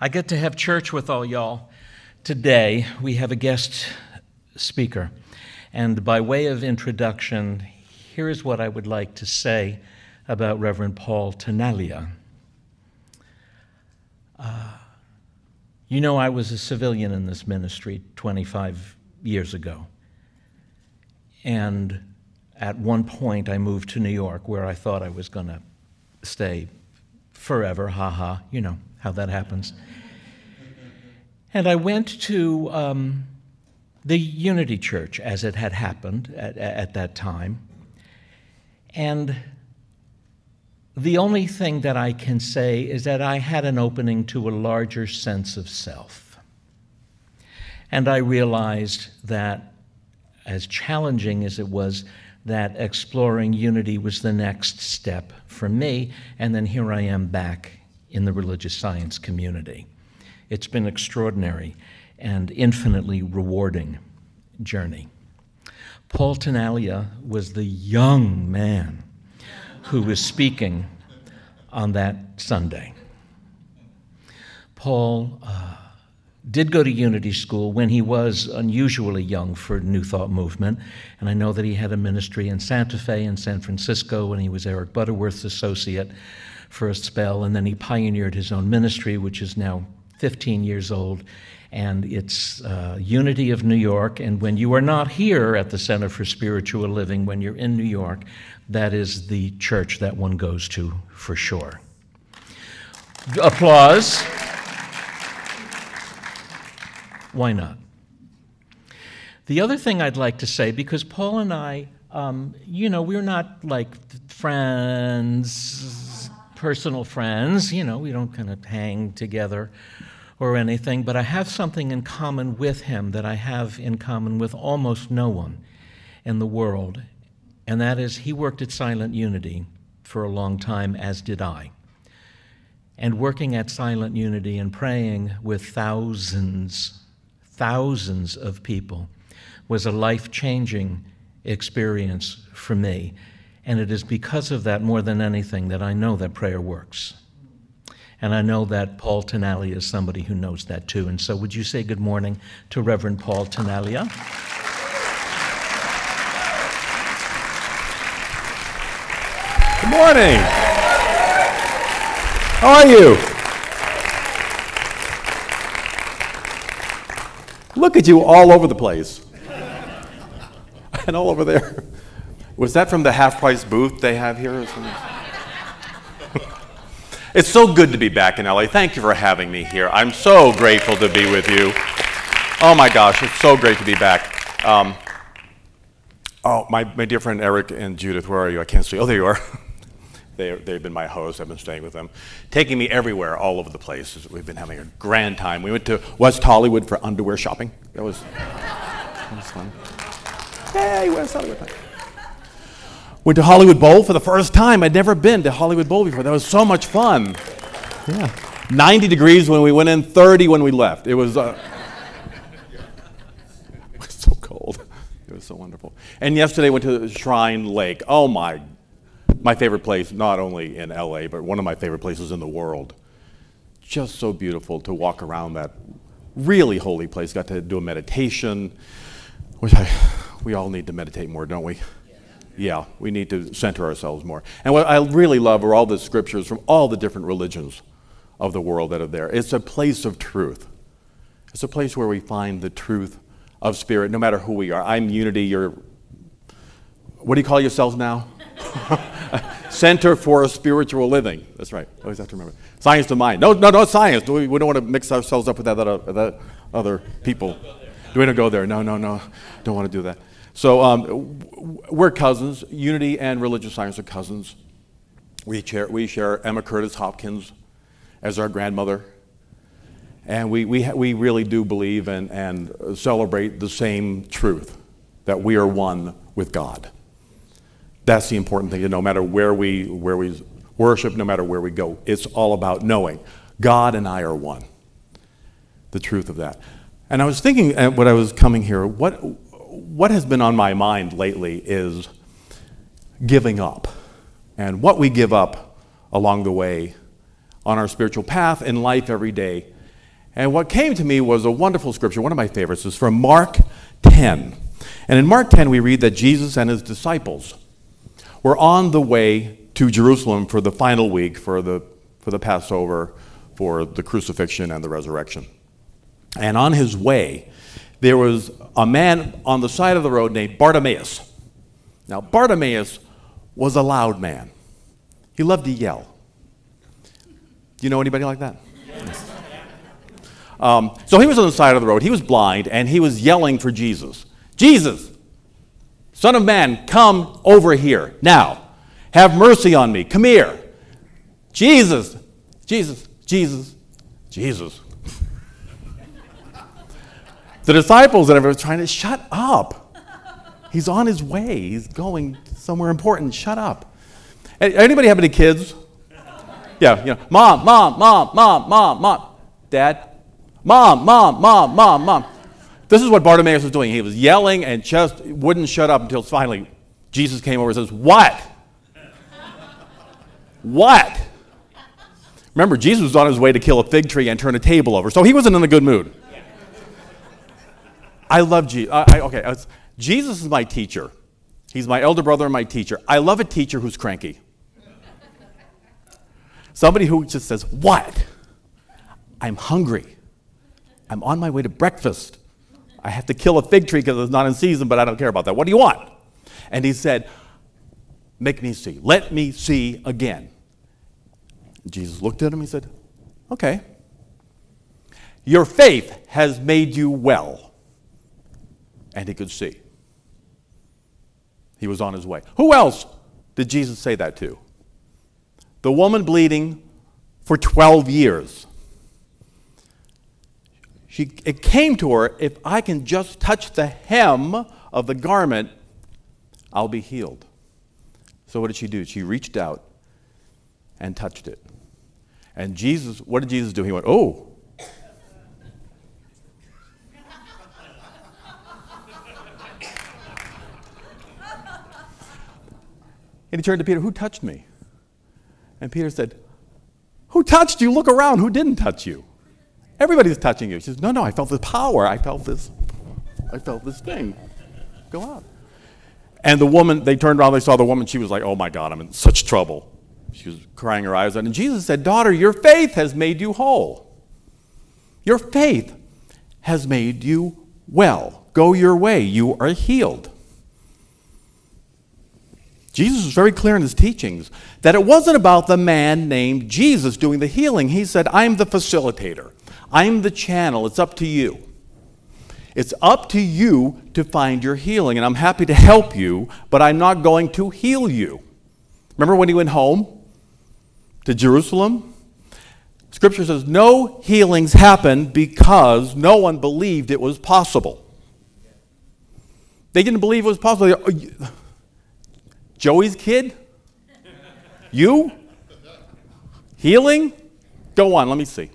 I get to have church with all y'all. Today, we have a guest speaker. And by way of introduction, here is what I would like to say about Reverend Paul Tenaglia. You know, I was a civilian in this ministry 25 years ago. And at one point, I moved to New York, where I thought I was going to stay forever, ha-ha, you know how that happens. And I went to the Unity Church, as it had happened at that time. And the only thing that I can say is that I had an opening to a larger sense of self. And I realized that, as challenging as it was, that exploring unity was the next step for me, and then here I am back in the religious science community. It's been extraordinary and infinitely rewarding journey. Paul Tenaglia was the young man who was speaking on that Sunday. Paul did go to Unity School when he was unusually young for New Thought movement, and I know that he had a ministry in Santa Fe and San Francisco when he was Eric Butterworth's associate for a spell, and then he pioneered his own ministry, which is now 15 years old, and it's Unity of New York. And when you are not here at the Center for Spiritual Living, when you're in New York, that is the church that one goes to for sure. Applause. Why not? The other thing I'd like to say, because Paul and I, you know, we're not like friends, personal friends, you know, we don't kind of hang together or anything, but I have something in common with him that I have in common with almost no one in the world, and that is he worked at Silent Unity for a long time, as did I. And working at Silent Unity and praying with thousands of people was a life-changing experience for me. And it is because of that, more than anything, that I know that prayer works. And I know that Paul Tenaglia is somebody who knows that too. And so would you say good morning to Reverend Paul Tenaglia? Good morning. How are you? Look at you all over the place. And all over there. Was that from the half-price booth they have here or something? It's so good to be back in LA. Thank you for having me here. I'm so grateful to be with you. Oh my gosh, it's so great to be back. My dear friend Eric and Judith, where are you? I can't see. Oh, there you are. They've been my hosts. I've been staying with them, taking me everywhere, all over the place. We've been having a grand time. We went to West Hollywood for underwear shopping. That was fun. Hey, West Hollywood. Went to Hollywood Bowl for the first time. I'd never been to Hollywood Bowl before. That was so much fun. Yeah. 90 degrees when we went in, 30 when we left. It was, it was so cold. It was so wonderful. And yesterday went to Shrine Lake. Oh my favorite place, not only in LA, but one of my favorite places in the world. Just so beautiful to walk around that really holy place. Got to do a meditation, which we all need to meditate more, don't we? Yeah, we need to center ourselves more. And what I really love are all the scriptures from all the different religions of the world that are there. It's a place of truth. It's a place where we find the truth of spirit, no matter who we are. I'm Unity, you're, what do you call yourselves now? Center for Spiritual Living. That's right, always have to remember. Science to mind. No science. We don't want to mix ourselves up with that other people. Do we don't go there? No, don't want to do that. So we're cousins. Unity and religious science are cousins. We share Emma Curtis Hopkins as our grandmother. And we really do believe and celebrate the same truth, that we are one with God. That's the important thing, no matter where we worship, no matter where we go. It's all about knowing God and I are one. The truth of that. And I was thinking when I was coming here, what has been on my mind lately is giving up, and what we give up along the way on our spiritual path in life every day. And what came to me was a wonderful scripture, one of my favorites. It's from Mark 10. And in Mark 10, we read that Jesus and his disciples were on the way to Jerusalem for the final week, for the Passover, for the crucifixion and the resurrection. And on his way, there was a man on the side of the road named Bartimaeus. Now, Bartimaeus was a loud man. He loved to yell. Do you know anybody like that? Yes. So he was on the side of the road. He was blind, and he was yelling for Jesus. Jesus, Son of Man, come over here now. Have mercy on me. Come here. Jesus, Jesus, Jesus, Jesus. The disciples that were trying to shut up. He's on his way. He's going somewhere important. Shut up. Anybody have any kids? Yeah, you know, mom, mom, mom, mom, mom, mom. Dad, mom, mom, mom, mom, mom. This is what Bartimaeus was doing. He was yelling and just wouldn't shut up until finally Jesus came over and says, what? What? Remember, Jesus was on his way to kill a fig tree and turn a table over, so he wasn't in a good mood. I love Jesus. Jesus is my teacher. He's my elder brother and my teacher. I love a teacher who's cranky. Somebody who just says, what? I'm hungry. I'm on my way to breakfast. I have to kill a fig tree because it's not in season, but I don't care about that. What do you want? And he said, make me see. Let me see again. Jesus looked at him and said, okay. Your faith has made you well. And he could see. He was on his way. Who else did Jesus say that to? The woman bleeding for 12 years. It came to her, if I can just touch the hem of the garment, I'll be healed. So what did she do? She reached out and touched it. And Jesus, what did Jesus do? He went, oh. And he turned to Peter, who touched me? And Peter said, who touched you? Look around. Who didn't touch you? Everybody's touching you. She says, no, no, I felt the power. I felt this thing go out. And the woman, they turned around, they saw the woman. She was like, oh my God, I'm in such trouble. She was crying her eyes out. And Jesus said, daughter, your faith has made you whole. Your faith has made you well. Go your way. You are healed. Jesus was very clear in his teachings that it wasn't about the man named Jesus doing the healing. He said, I'm the facilitator. I'm the channel. It's up to you. It's up to you to find your healing, and I'm happy to help you, but I'm not going to heal you. Remember when he went home to Jerusalem? Scripture says no healings happened because no one believed it was possible. They didn't believe it was possible. Joey's kid? You? Healing? Go on, let me see.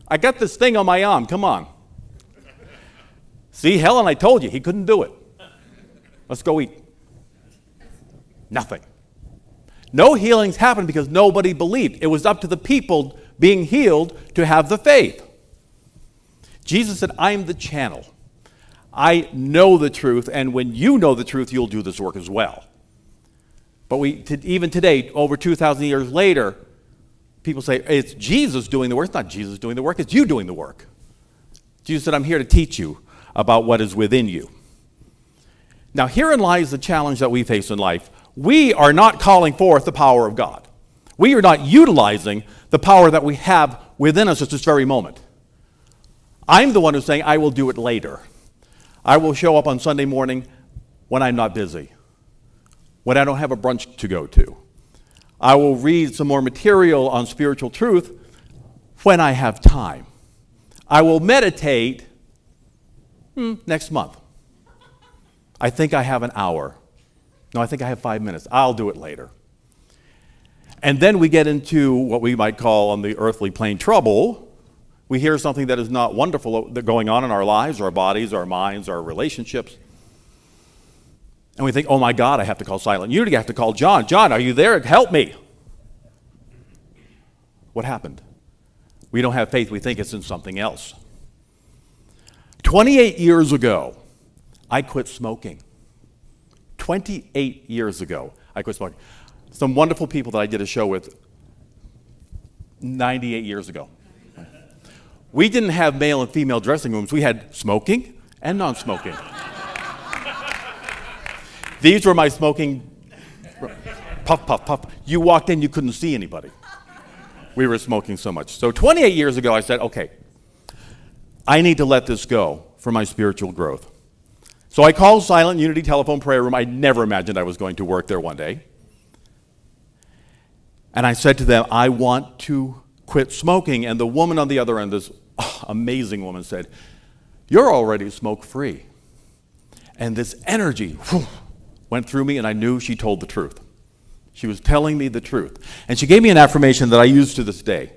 I got this thing on my arm, come on. See, Helen, I told you, he couldn't do it. Let's go eat. Nothing. No healings happened because nobody believed. It was up to the people being healed to have the faith. Jesus said, I'm the channel. I know the truth, and when you know the truth, you'll do this work as well. But even today, over 2,000 years later, people say, it's Jesus doing the work. It's not Jesus doing the work, it's you doing the work. Jesus said, I'm here to teach you about what is within you. Now, herein lies the challenge that we face in life. We are not calling forth the power of God. We are not utilizing the power that we have within us at this very moment. I'm the one who's saying, I will do it later. I will show up on Sunday morning when I'm not busy, when I don't have a brunch to go to. I will read some more material on spiritual truth when I have time. I will meditate next month. I think I have an hour. No, I think I have 5 minutes. I'll do it later. And then we get into what we might call on the earthly plane trouble. We hear something that is not wonderful going on in our lives, our bodies, our minds, our relationships. And we think, oh my God, I have to call Silent Unity. I have to call John. John, are you there? Help me. What happened? We don't have faith. We think it's in something else. 28 years ago, I quit smoking. 28 years ago, I quit smoking. Some wonderful people that I did a show with 98 years ago. We didn't have male and female dressing rooms. We had smoking and non-smoking. These were my smoking, puff, puff, puff. You walked in, you couldn't see anybody. We were smoking so much. So 28 years ago, I said, okay, I need to let this go for my spiritual growth. So I called Silent Unity Telephone Prayer Room. I never imagined I was going to work there one day. And I said to them, I want to quit smoking. And the woman on the other end, this amazing woman, said, you're already smoke-free. And this energy went through me, and I knew she told the truth. She was telling me the truth. And she gave me an affirmation that I use to this day.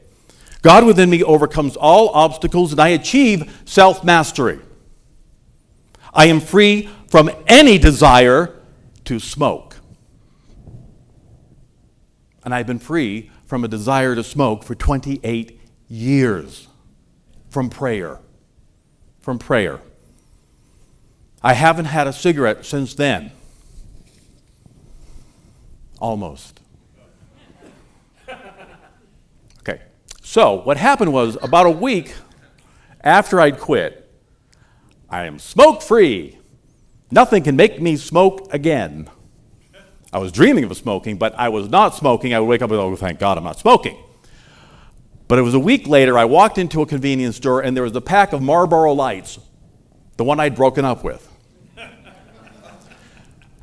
God within me overcomes all obstacles, and I achieve self-mastery. I am free from any desire to smoke. And I've been free from a desire to smoke for 28 years from prayer. From prayer. I haven't had a cigarette since then. Almost. Okay. So what happened was, about a week after I'd quit, I am smoke-free. Nothing can make me smoke again. I was dreaming of smoking, but I was not smoking. I would wake up and go, oh, thank God I'm not smoking. But it was a week later, I walked into a convenience store, and there was a pack of Marlboro Lights, the one I'd broken up with,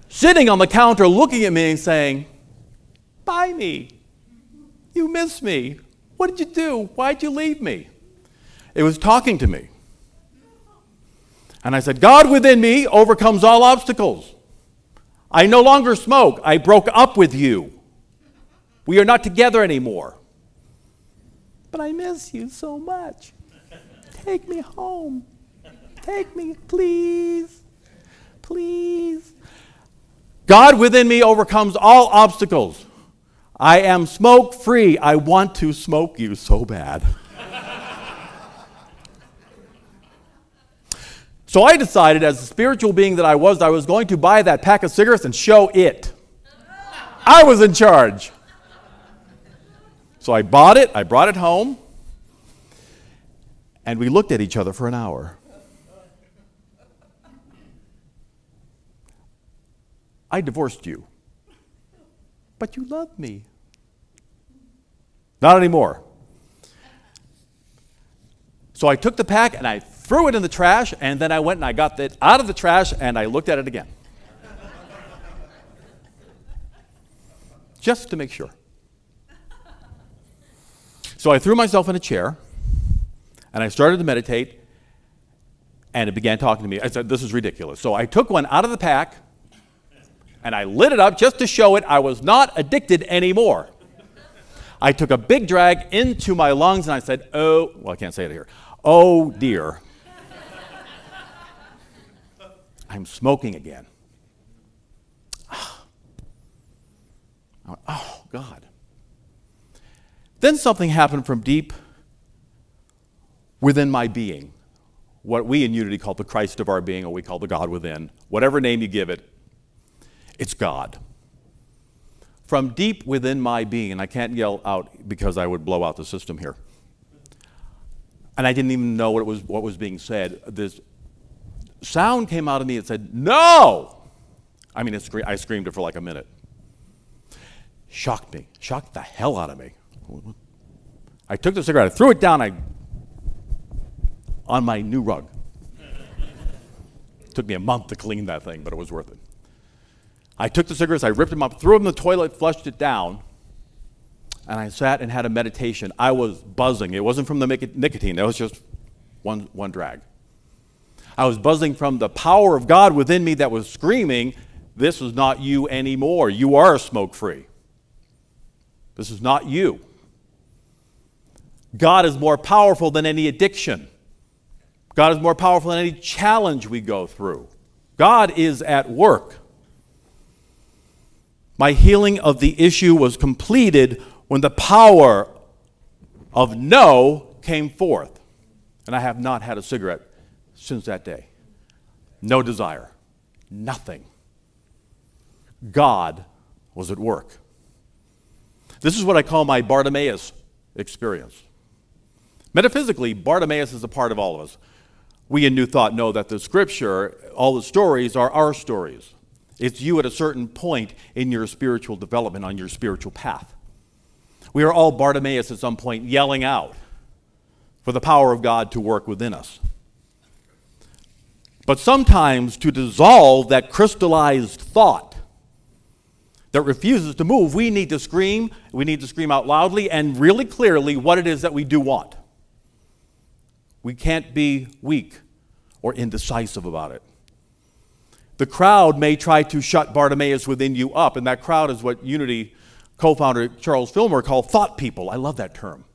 sitting on the counter looking at me and saying, buy me. You miss me. What did you do? Why'd you leave me? It was talking to me. And I said, God within me overcomes all obstacles. I no longer smoke. I broke up with you. We are not together anymore. But I miss you so much. Take me home. Take me, please. Please. God within me overcomes all obstacles. I am smoke-free. I want to smoke you so bad. So I decided, as the spiritual being that I was going to buy that pack of cigarettes and show it. I was in charge. So I bought it, I brought it home, and we looked at each other for an hour. I divorced you, but you love me. Not anymore. So I took the pack and I threw it in the trash, and then I went and I got it out of the trash and I looked at it again. Just to make sure. So I threw myself in a chair and I started to meditate, and it began talking to me. I said, this is ridiculous. So I took one out of the pack and I lit it up just to show it I was not addicted anymore. I took a big drag into my lungs and I said, oh, well, I can't say it here. Oh, dear. I'm smoking again. Oh, God. Then something happened from deep within my being, what we in Unity call the Christ of our being, or we call the God within. Whatever name you give it, it's God. From deep within my being, and I can't yell out because I would blow out the system here. And I didn't even know what was being said. This sound came out of me and said, no! I mean, I screamed it for like a minute. Shocked me. Shocked the hell out of me. I took the cigarette, I threw it down on my new rug. It took me a month to clean that thing, but it was worth it. I took the cigarettes, I ripped them up, threw them in the toilet, flushed it down, and I sat and had a meditation. I was buzzing. It wasn't from the nicotine. That was just one drag. I was buzzing from the power of God within me that was screaming, this is not you anymore. You are smoke-free. This is not you. God is more powerful than any addiction. God is more powerful than any challenge we go through. God is at work. My healing of the issue was completed when the power of no came forth, and I have not had a cigarette since that day. No desire. Nothing. God was at work. This is what I call my Bartimaeus experience. Metaphysically, Bartimaeus is a part of all of us. We in New Thought know that the Scripture, all the stories are our stories. It's you at a certain point in your spiritual development, on your spiritual path. We are all Bartimaeus at some point yelling out for the power of God to work within us. But sometimes to dissolve that crystallized thought that refuses to move, we need to scream out loudly and really clearly what it is that we do want. We can't be weak or indecisive about it. The crowd may try to shut Bartimaeus within you up, and that crowd is what Unity co-founder Charles Fillmore called thought people. I love that term.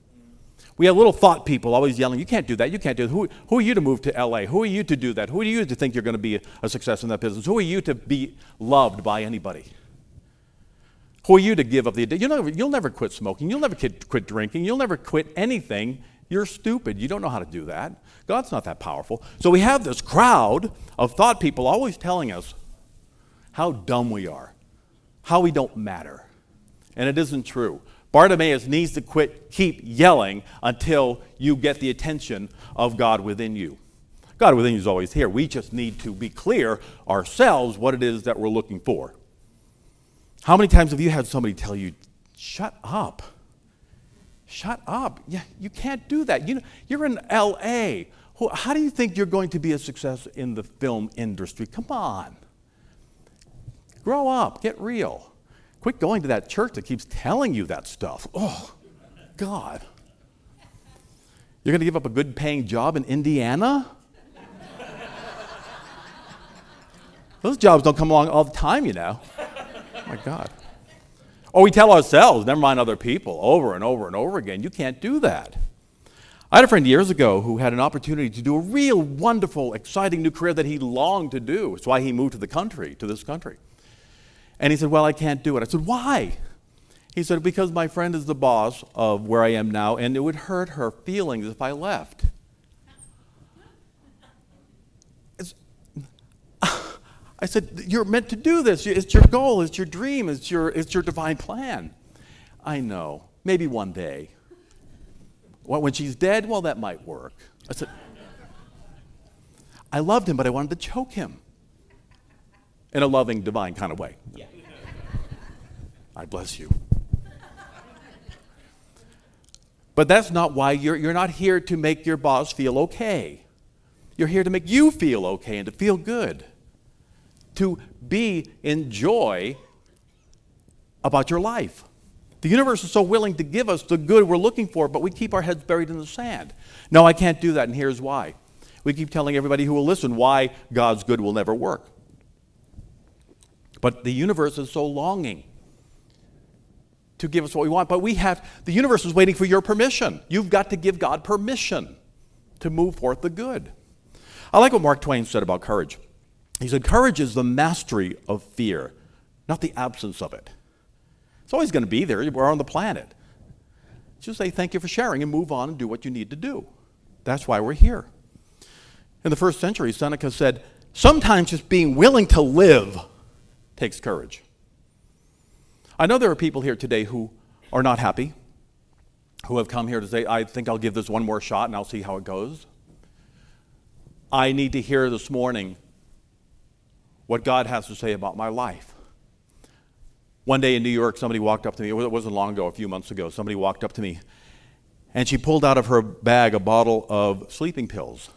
We have little thought people always yelling, you can't do that, you can't do that. Who are you to move to LA? Who are you to do that? Who are you to think you're going to be a success in that business? Who are you to be loved by anybody? Who are you to give up the addiction? You'll never quit smoking. You'll never quit drinking. You'll never quit anything. You're stupid. You don't know how to do that. God's not that powerful. So we have this crowd of thought people always telling us how dumb we are, how we don't matter. And it isn't true. Bartimaeus needs to keep yelling until you get the attention of God within you. God within you is always here. We just need to be clear ourselves what it is that we're looking for. How many times have you had somebody tell you, shut up? Shut up. Yeah, you can't do that. You're in LA. How do you think you're going to be a success in the film industry? Come on. Grow up. Get real. Quit going to that church that keeps telling you that stuff. Oh, God. You're going to give up a good paying job in Indiana? Those jobs don't come along all the time, you know. Oh, my God. Or we tell ourselves, never mind other people, over and over and over again. You can't do that. I had a friend years ago who had an opportunity to do a real wonderful, exciting new career that he longed to do. It's why he moved to this country. And he said, well, I can't do it. I said, why? He said, because my friend is the boss of where I am now, and it would hurt her feelings if I left. I said, you're meant to do this. It's your goal. It's your dream. It's your divine plan. I know. Maybe one day. Well, when she's dead, well, that might work. I said, I loved him, but I wanted to choke him in a loving, divine kind of way. Yeah. I bless you. But that's not why you're not here to make your boss feel okay. You're here to make you feel okay and to feel good. To be in joy about your life. The universe is so willing to give us the good we're looking for, but we keep our heads buried in the sand. No, I can't do that, and here's why. We keep telling everybody who will listen why God's good will never work. But the universe is so longing to give us what we want, but the universe is waiting for your permission. You've got to give God permission to move forth the good. I like what Mark Twain said about courage. He said, courage is the mastery of fear, not the absence of it. It's always going to be there. We're on the planet. Just say thank you for sharing and move on and do what you need to do. That's why we're here. In the first century, Seneca said, sometimes just being willing to live takes courage. I know there are people here today who are not happy, who have come here to say, I think I'll give this one more shot and I'll see how it goes. I need to hear this morning what God has to say about my life. One day in New York, somebody walked up to me. It wasn't long ago, a few months ago. Somebody walked up to me, and she pulled out of her bag a bottle of sleeping pills.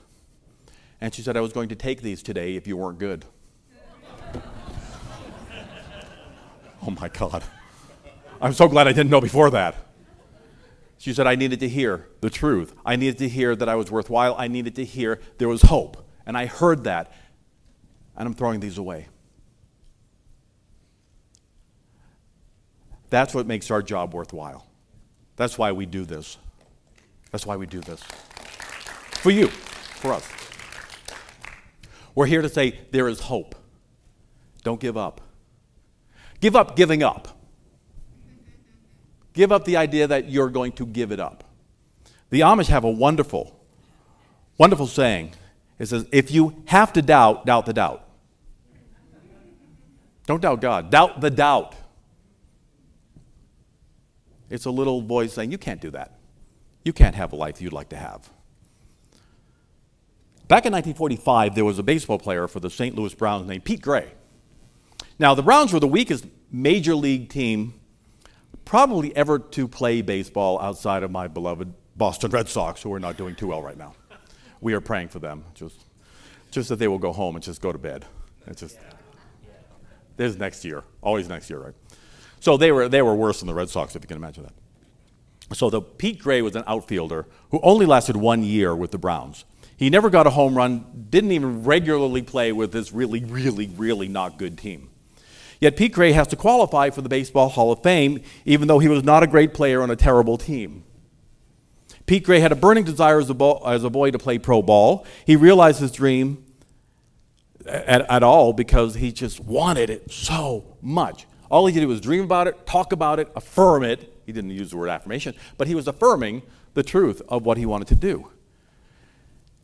And she said, I was going to take these today if you weren't good. Oh, my God. I'm so glad I didn't know before that. She said, I needed to hear the truth. I needed to hear that I was worthwhile. I needed to hear there was hope. And I heard that. And I'm throwing these away. That's what makes our job worthwhile. That's why we do this. That's why we do this. For you, for us. We're here to say there is hope. Don't give up. Give up giving up. Give up the idea that you're going to give it up. The Amish have a wonderful, wonderful saying. It says, if you have to doubt, doubt the doubt. Don't doubt God. Doubt the doubt. It's a little voice saying, you can't do that. You can't have a life you'd like to have. Back in 1945, there was a baseball player for the St. Louis Browns named Pete Gray. Now, the Browns were the weakest major league team probably ever to play baseball outside of my beloved Boston Red Sox, who are not doing too well right now. We are praying for them, just that they will go home and just go to bed. It's just, there's next year, always next year, right? So they were worse than the Red Sox, if you can imagine that. So Pete Gray was an outfielder who only lasted 1 year with the Browns. He never got a home run, didn't even regularly play with this really, really, really not good team. Yet Pete Gray has to qualify for the Baseball Hall of Fame, even though he was not a great player on a terrible team. Pete Gray had a burning desire as a boy to play pro ball. He realized his dream at all because he just wanted it so much. All he did was dream about it, talk about it, affirm it. He didn't use the word affirmation, but he was affirming the truth of what he wanted to do.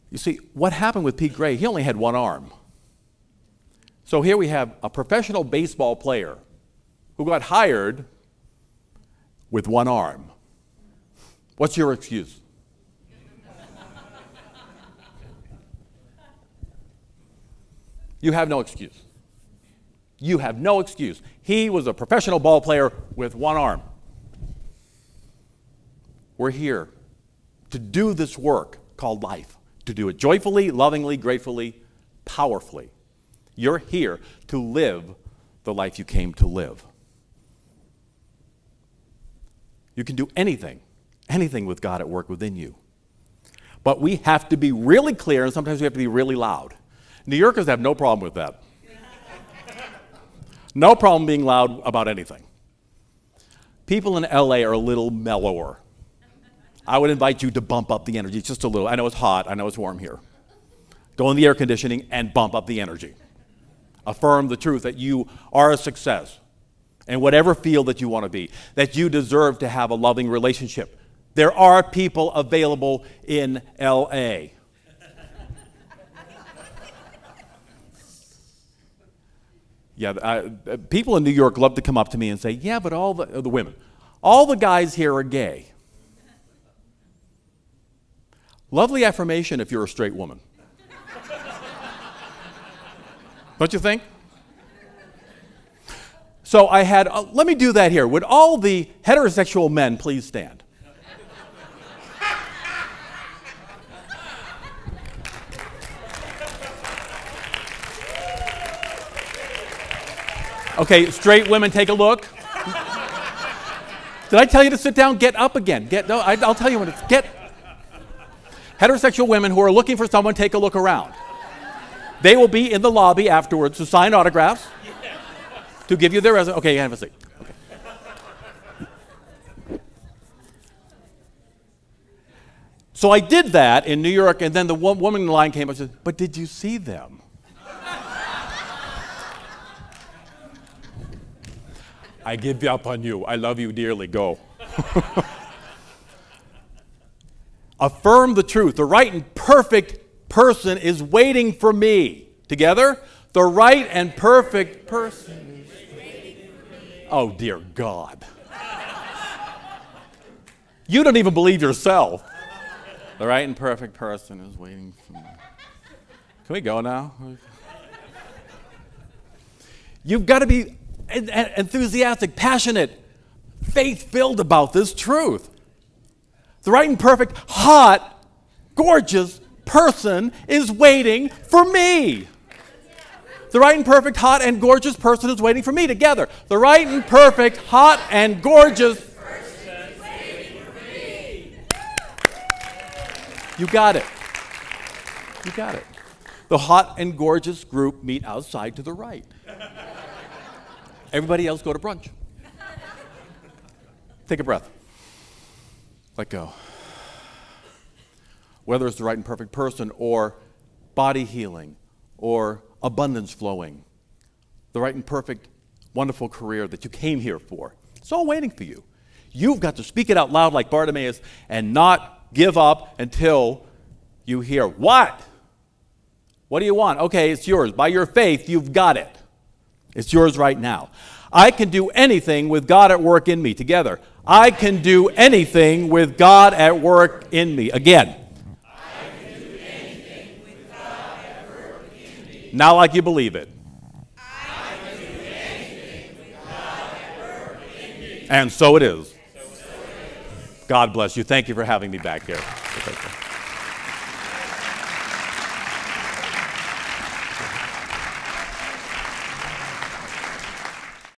You see, what happened with Pete Gray, he only had one arm. So here we have a professional baseball player who got hired with one arm. What's your excuse? You have no excuse. You have no excuse. He was a professional ball player with one arm. We're here to do this work called life, to do it joyfully, lovingly, gratefully, powerfully. You're here to live the life you came to live. You can do anything with God at work within you. But we have to be really clear, and sometimes we have to be really loud. New Yorkers have no problem with that. No problem being loud about anything. People in LA are a little mellower. I would invite you to bump up the energy just a little. I know it's hot. I know it's warm here. Go in the air conditioning and bump up the energy. Affirm the truth that you are a success in whatever field that you want to be, that you deserve to have a loving relationship. There are people available in LA. Yeah, people in New York love to come up to me and say, yeah, but all the women, all the guys here are gay. Lovely affirmation if you're a straight woman. Don't you think? So I had, let me do that here. Would all the heterosexual men please stand? Okay, straight women, take a look. Did I tell you to sit down? Get up again. No, I'll tell you when it's, get. Heterosexual women who are looking for someone, take a look around. They will be in the lobby afterwards to sign autographs, to give you their resume. Okay, have a seat. Okay. So I did that in New York, and then the woman in the line came up and said, but did you see them? I give up on you. I love you dearly. Go. Affirm the truth. The right and perfect person is waiting for me. Together? The right and perfect person is waiting for me. Oh, dear God. You don't even believe yourself. The right and perfect person is waiting for me. Can we go now? You've got to be enthusiastic, passionate, faith-filled about this truth. The right and perfect, hot, gorgeous person is waiting for me. The right and perfect, hot, and gorgeous person is waiting for me. Together. The right and perfect, hot, and gorgeous person is waiting for me. You got it. You got it. The hot and gorgeous group meet outside to the right. Everybody else go to brunch. Take a breath. Let go. Whether it's the right and perfect person or body healing or abundance flowing, the right and perfect, wonderful career that you came here for, it's all waiting for you. You've got to speak it out loud like Bartimaeus and not give up until you hear, what? What do you want? Okay, it's yours. By your faith, you've got it. It's yours right now. I can do anything with God at work in me. Together. I can do anything with God at work in me. Again. I can do anything with God at work in me. Now like you believe it. I can do anything with God at work in me. And so it is. God bless you. Thank you for having me back here.